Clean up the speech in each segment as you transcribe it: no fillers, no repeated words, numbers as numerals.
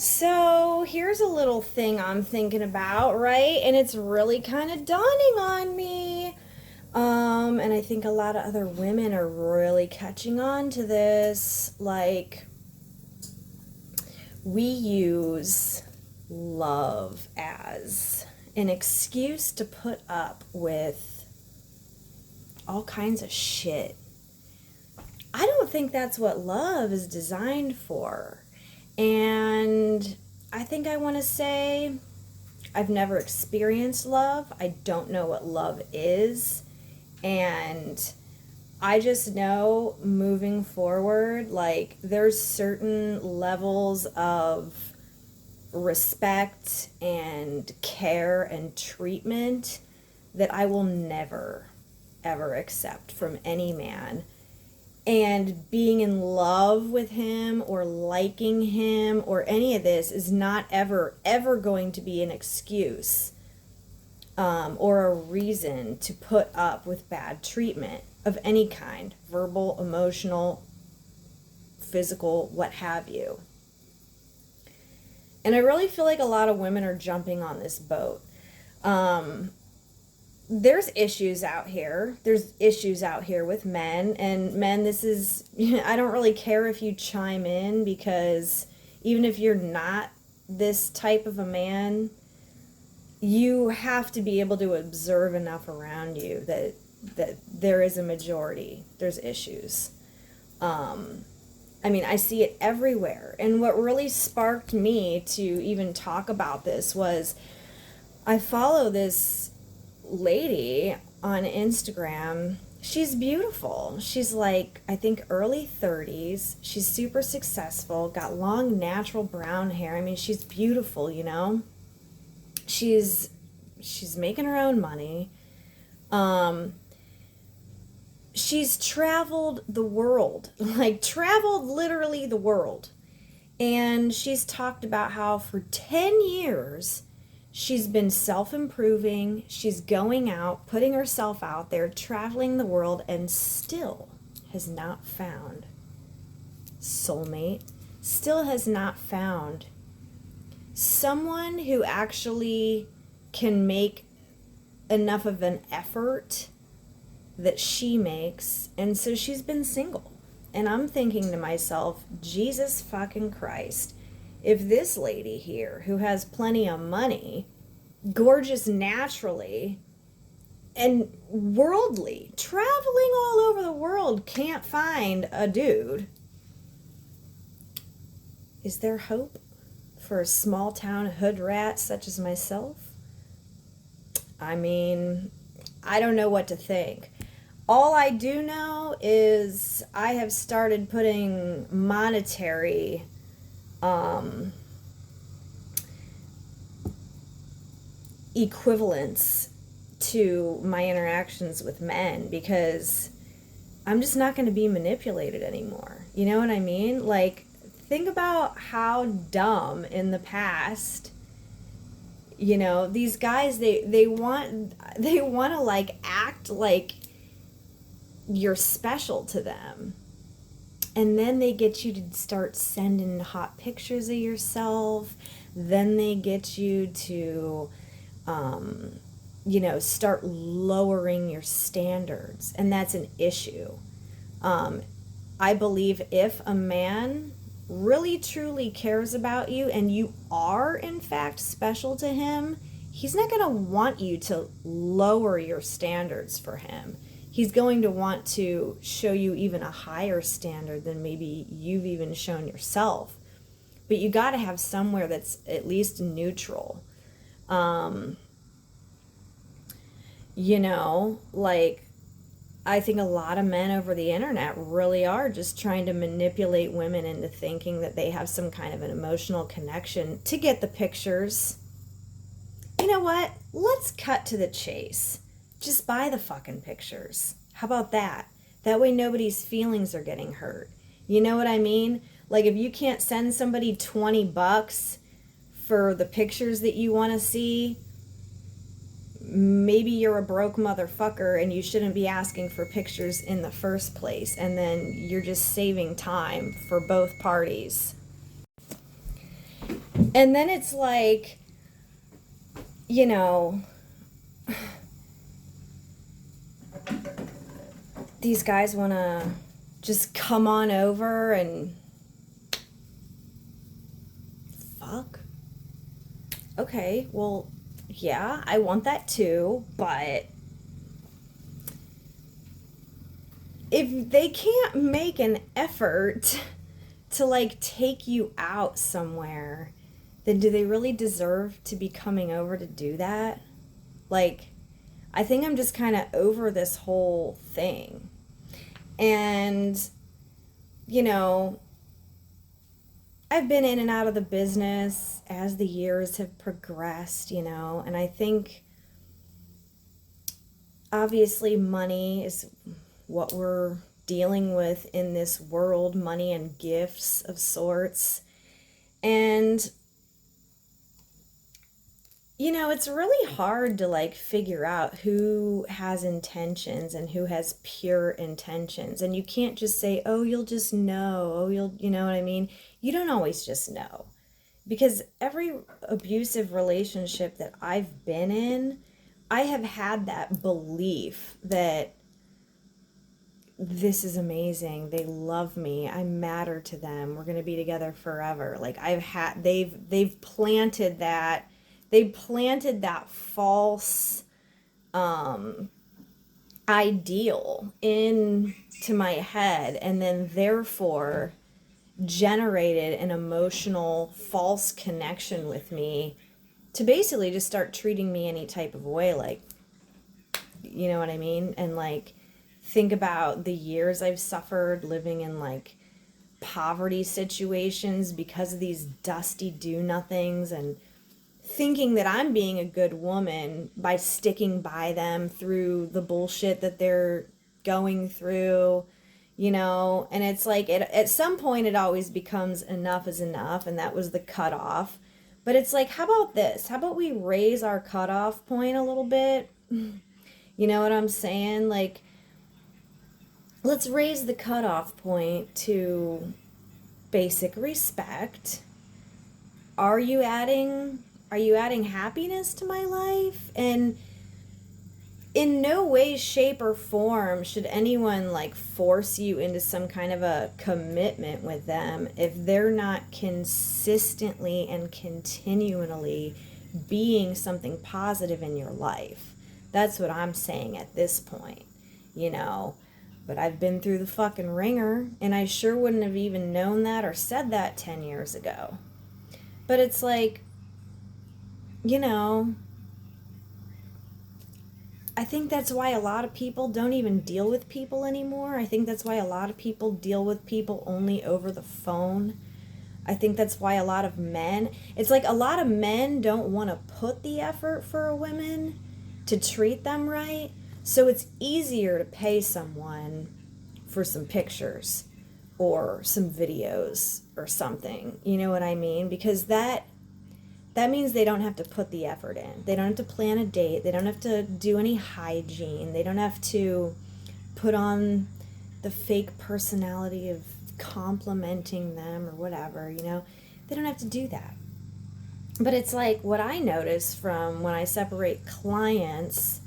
So here's a little thing I'm thinking about, right? And it's really kind of dawning on me. And I think a lot of other women are really catching on to this. Like, we use love as an excuse to put up with all kinds of shit. I don't think that's what love is designed for. And I think I want to say I've never experienced love. I don't know what love is. And I just know moving forward, like, there's certain levels of respect and care and treatment that I will never, ever accept from any man. And being in love with him or liking him or any of this is not ever going to be an excuse or a reason to put up with bad treatment of any kind, verbal, emotional, physical, what have you. And I really feel like a lot of women are jumping on this boat. There's issues out here. There's issues out here with men. And men, this is, I don't really care if you chime in, because even if you're not this type of a man, you have to be able to observe enough around you that there is a majority. There's issues. I mean, I see it everywhere. And what really sparked me to even talk about this was I follow this lady on Instagram. She's beautiful. She's like, I think early 30s. She's super successful, got long natural brown hair. I mean, she's beautiful, you know. She's making her own money. She's traveled the world, like traveled literally the world. And she's talked about how for 10 years she's been self-improving. She's going out, putting herself out there, traveling the world, and still has not found soulmate, still has not found someone who actually can make enough of an effort that she makes. And so she's been single. And I'm thinking to myself, Jesus fucking Christ, if this lady here, who has plenty of money, gorgeous naturally, and worldly, traveling all over the world, can't find a dude, is there hope for a small town hood rat such as myself? I mean, I don't know what to think. All I do know is I have started putting monetary equivalence to my interactions with men, because I'm just not going to be manipulated anymore. You know what I mean? Like, think about how dumb in the past, you know, these guys, they want to like act like you're special to them. And then they get you to start sending hot pictures of yourself. Then they get you to, start lowering your standards. And that's an issue. I believe if a man really truly cares about you and you are in fact special to him, he's not going to want you to lower your standards for him. He's going to want to show you even a higher standard than maybe you've even shown yourself. But you got to have somewhere that's at least neutral. Like, I think a lot of men over the internet really are just trying to manipulate women into thinking that they have some kind of an emotional connection to get the pictures. You know what? Let's cut to the chase. Just buy the fucking pictures. How about that? That way nobody's feelings are getting hurt. You know what I mean? Like, if you can't send somebody $20 for the pictures that you want to see, maybe you're a broke motherfucker and you shouldn't be asking for pictures in the first place. And then you're just saving time for both parties. And then it's like, you know, these guys want to just come on over and fuck. Okay, well, yeah, I want that too, but if they can't make an effort to like take you out somewhere, then do they really deserve to be coming over to do that? Like, I think I'm just kind of over this whole thing. And, you know, I've been in and out of the business as the years have progressed, you know, and I think obviously money is what we're dealing with in this world, money and gifts of sorts. And you know, it's really hard to like figure out who has intentions and who has pure intentions. And you can't just say, oh, you'll just know. Oh, you know what I mean? You don't always just know. Because every abusive relationship that I've been in, I have had that belief that this is amazing. They love me. I matter to them. We're going to be together forever. Like they've planted that false ideal into my head, and then therefore generated an emotional false connection with me to basically just start treating me any type of way, like, you know what I mean? And like, think about the years I've suffered living in like poverty situations because of these dusty do-nothings, and thinking that I'm being a good woman by sticking by them through the bullshit that they're going through, you know. And it's like at some point it always becomes enough is enough, and that was the cutoff. But it's like, how about this? How about we raise our cutoff point a little bit? You know what I'm saying? Like, let's raise the cutoff point to basic respect. Are you adding happiness to my life? And in no way, shape, or form should anyone like force you into some kind of a commitment with them if they're not consistently and continually being something positive in your life. That's what I'm saying at this point, you know. But I've been through the fucking ringer, and I sure wouldn't have even known that or said that 10 years ago. But it's like, you know, I think that's why a lot of people don't even deal with people anymore. I think that's why a lot of people deal with people only over the phone. I think that's why a lot of men, it's like a lot of men don't want to put the effort for a woman to treat them right. So it's easier to pay someone for some pictures or some videos or something. You know what I mean? Because that means they don't have to put the effort in. They don't have to plan a date. They don't have to do any hygiene. They don't have to put on the fake personality of complimenting them or whatever, you know. They don't have to do that. But it's like what I notice from when I separate clients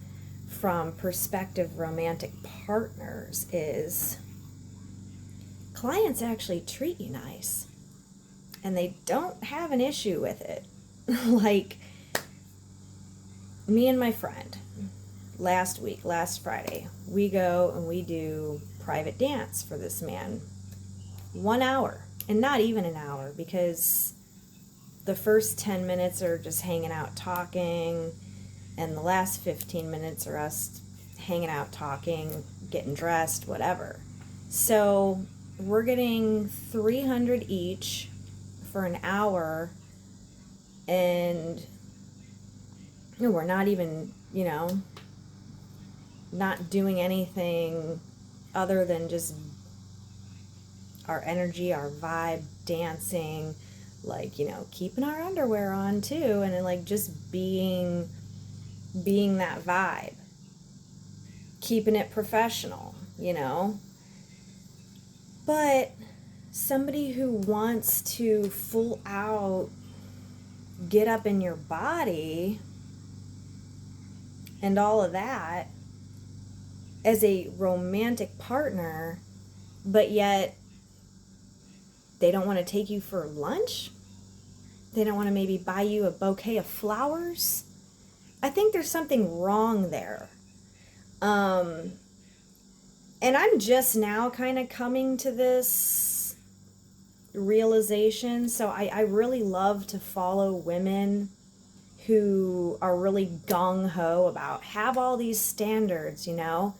from prospective romantic partners is clients actually treat you nice and they don't have an issue with it. Like me and my friend last Friday, we go and we do private dance for this man. 1 hour, and not even an hour, because the first 10 minutes are just hanging out talking, and the last 15 minutes are us hanging out talking, getting dressed, whatever. So we're getting $300 each for an hour, and we're not even, you know, not doing anything other than just our energy, our vibe, dancing, like, you know, keeping our underwear on too, and then like just being that vibe, keeping it professional, you know. But somebody who wants to full out get up in your body and all of that as a romantic partner, but yet they don't want to take you for lunch? They don't want to maybe buy you a bouquet of flowers? I think there's something wrong there. And I'm just now kind of coming to this realization. So I really love to follow women who are really gung-ho about have all these standards, you know?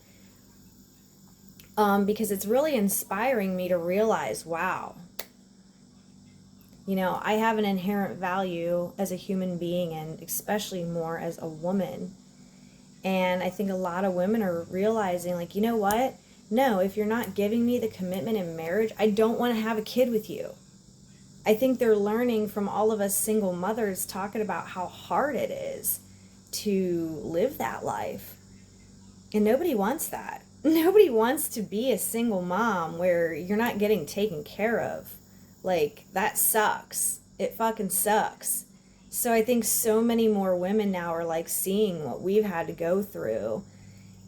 Because it's really inspiring me to realize, wow, you know, I have an inherent value as a human being, and especially more as a woman. And I think a lot of women are realizing, like, you know what? No, if you're not giving me the commitment in marriage, I don't want to have a kid with you. I think they're learning from all of us single mothers talking about how hard it is to live that life. And nobody wants that. Nobody wants to be a single mom where you're not getting taken care of. Like, that sucks. It fucking sucks. So I think so many more women now are like seeing what we've had to go through.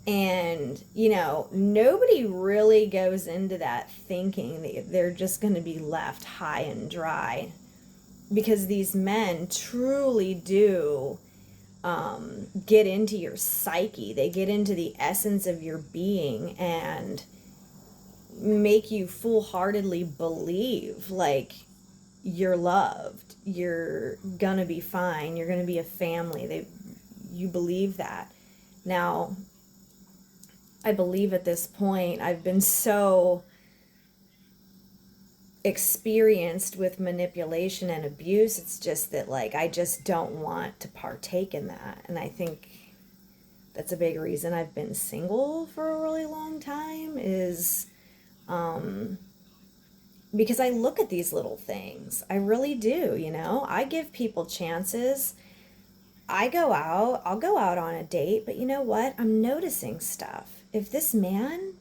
And, you know, nobody really goes into that thinking that they're just going to be left high and dry, because these men truly do get into your psyche. They get into the essence of your being and make you full-heartedly believe like you're loved, you're gonna be fine, you're gonna be a family. You believe that. Now, I believe at this point I've been so experienced with manipulation and abuse, it's just that, like, I just don't want to partake in that. And I think that's a big reason I've been single for a really long time, is because I look at these little things. I really do, you know? I give people chances. I'll go out on a date, but you know what? I'm noticing stuff. If this man,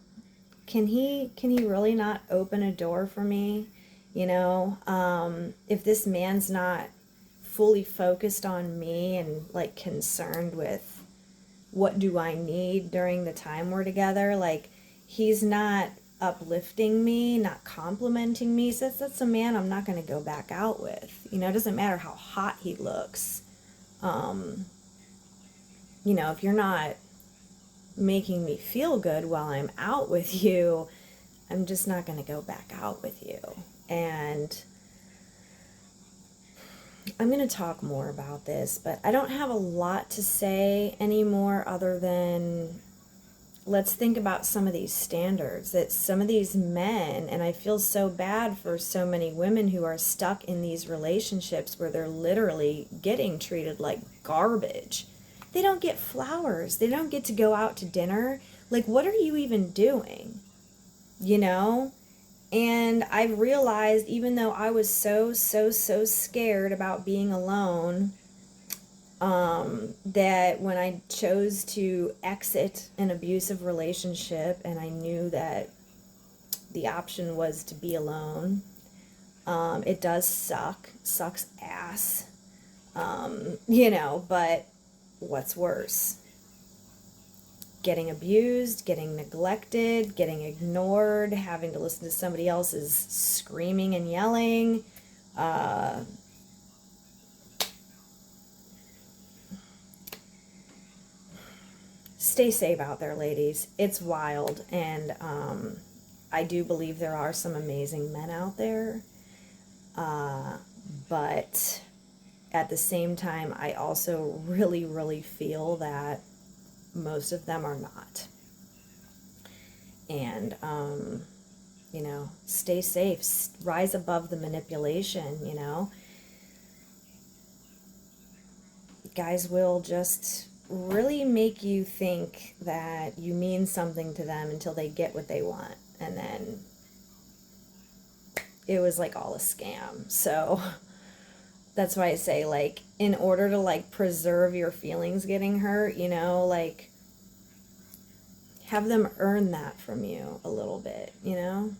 can he really not open a door for me? You know, if this man's not fully focused on me and like concerned with what do I need during the time we're together, like he's not uplifting me, not complimenting me, so that's a man I'm not going to go back out with. You know, it doesn't matter how hot he looks. You know, if you're not making me feel good while I'm out with you, I'm just not going to go back out with you. And I'm going to talk more about this, but I don't have a lot to say anymore other than let's think about some of these standards that some of these men, and I feel so bad for so many women who are stuck in these relationships where they're literally getting treated like garbage. They don't get flowers. They don't get to go out to dinner. Like, what are you even doing? You know? And I've realized, even though I was so scared about being alone, that when I chose to exit an abusive relationship and I knew that the option was to be alone, it does sucks ass, you know, but what's worse? Getting abused, getting neglected, getting ignored, having to listen to somebody else's screaming and yelling, stay safe out there, ladies. It's wild, and I do believe there are some amazing men out there, but at the same time, I also really feel that most of them are not. And, you know, stay safe, rise above the manipulation, you know. Guys will just really make you think that you mean something to them until they get what they want, and then it was like all a scam. So that's why I say, like, in order to like preserve your feelings getting hurt, you know, like have them earn that from you a little bit, you know.